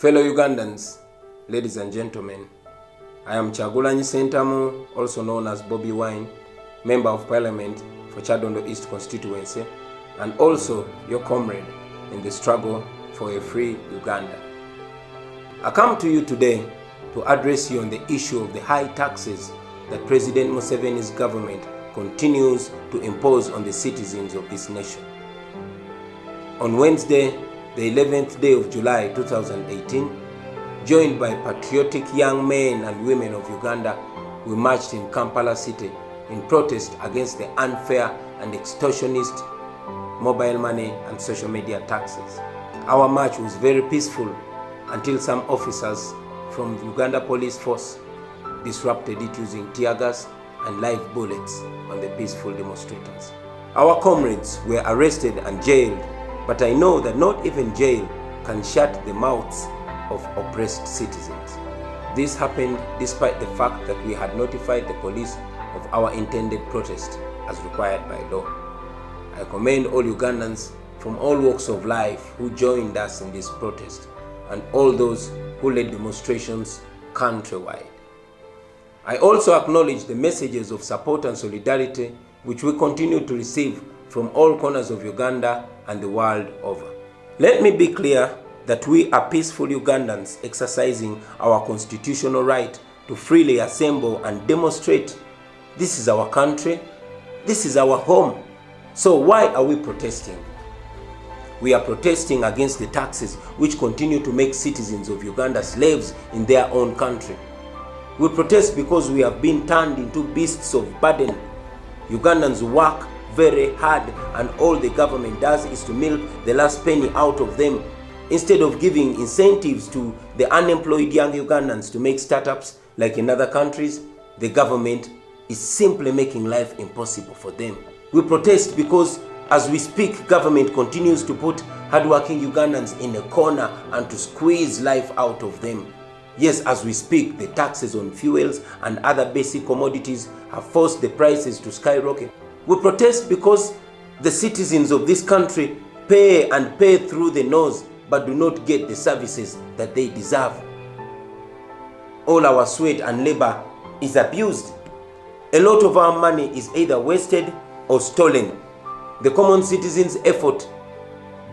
Fellow Ugandans, ladies and gentlemen, I am Kyagulanyi Ssentamu, also known as Bobby Wine, Member of Parliament for Kyadondo East constituency, and also your comrade in the struggle for a free Uganda. I come to you today to address you on the issue of the high taxes that President Museveni's government continues to impose on the citizens of this nation. On Wednesday, the 11th day of July 2018, joined by patriotic young men and women of Uganda, we marched in Kampala city in protest against the unfair and extortionist mobile money and social media taxes. Our march was very peaceful until some officers from the Uganda Police Force disrupted it using tear gas and live bullets on the peaceful demonstrators. Our comrades were arrested and jailed, but I know that not even jail can shut the mouths of oppressed citizens. This happened despite the fact that we had notified the police of our intended protest as required by law. I commend all Ugandans from all walks of life who joined us in this protest and all those who led demonstrations countrywide. I also acknowledge the messages of support and solidarity which we continue to receive from all corners of Uganda and the world over. Let me be clear that we are peaceful Ugandans exercising our constitutional right to freely assemble and demonstrate. This is our country, this is our home. So why are we protesting? We are protesting against the taxes which continue to make citizens of Uganda slaves in their own country. We protest because we have been turned into beasts of burden. Ugandans work very hard and all the government does is to milk the last penny out of them. Instead of giving incentives to the unemployed young Ugandans to make startups like in other countries, the government is simply making life impossible for them. We protest because as we speak, government continues to put hardworking Ugandans in a corner and to squeeze life out of them. Yes, as we speak, the taxes on fuels and other basic commodities have forced the prices to skyrocket. We protest because the citizens of this country pay and pay through the nose but do not get the services that they deserve. All our sweat and labor is abused. A lot of our money is either wasted or stolen. The common citizen's effort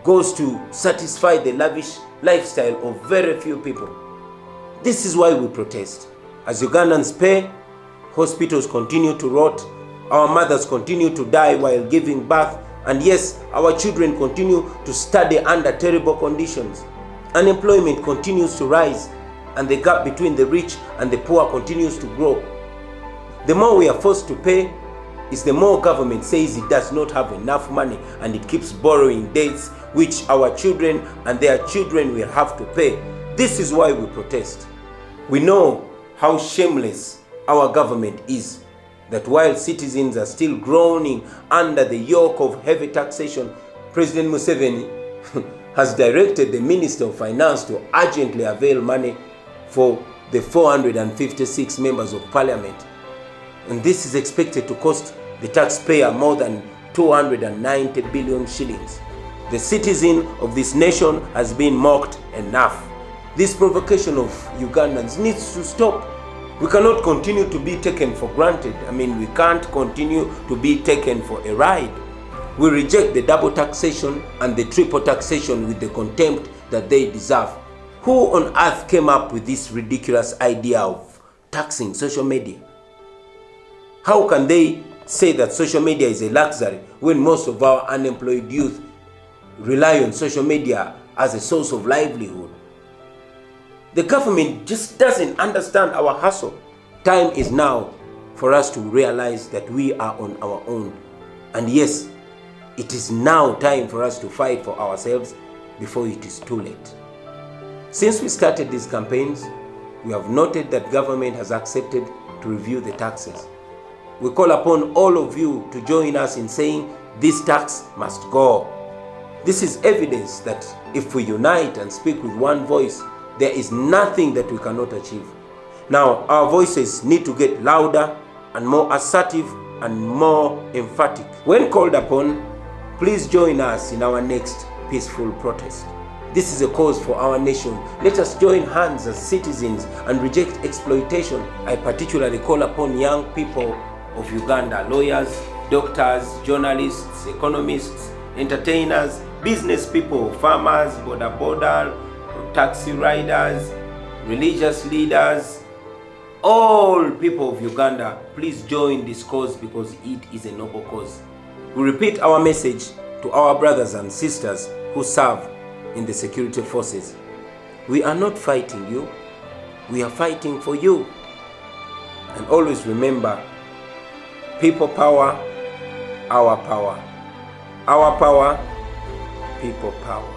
goes to satisfy the lavish lifestyle of very few people. This is why we protest. As Ugandans pay, hospitals continue to rot, our mothers continue to die while giving birth, and yes, our children continue to study under terrible conditions. Unemployment continues to rise, and the gap between the rich and the poor continues to grow. The more we are forced to pay, is the more government says it does not have enough money and it keeps borrowing debts which our children and their children will have to pay. This is why we protest. We know how shameless our government is, that while citizens are still groaning under the yoke of heavy taxation, President Museveni has directed the Minister of Finance to urgently avail money for the 456 members of Parliament. And this is expected to cost the taxpayer more than 290 billion shillings. The citizen of this nation has been mocked enough. This provocation of Ugandans needs to stop. We cannot continue to be taken for granted. We can't continue to be taken for a ride. We reject the double taxation and the triple taxation with the contempt that they deserve. Who on earth came up with this ridiculous idea of taxing social media? How can they say that social media is a luxury when most of our unemployed youth rely on social media as a source of livelihood? The government just doesn't understand our hustle. Time is now for us to realize that we are on our own. And yes, it is now time for us to fight for ourselves before it is too late. Since we started these campaigns, we have noted that government has accepted to review the taxes. We call upon all of you to join us in saying this tax must go. This is evidence that if we unite and speak with one voice, there is nothing that we cannot achieve. Now, our voices need to get louder and more assertive and more emphatic. When called upon, please join us in our next peaceful protest. This is a cause for our nation. Let us join hands as citizens and reject exploitation. I particularly call upon young people of Uganda, lawyers, doctors, journalists, economists, entertainers, business people, farmers, border, taxi riders, religious leaders, all people of Uganda, please join this cause because it is a noble cause. We repeat our message to our brothers and sisters who serve in the security forces. We are not fighting you, we are fighting for you. And always remember, people power, our power. Our power, people power.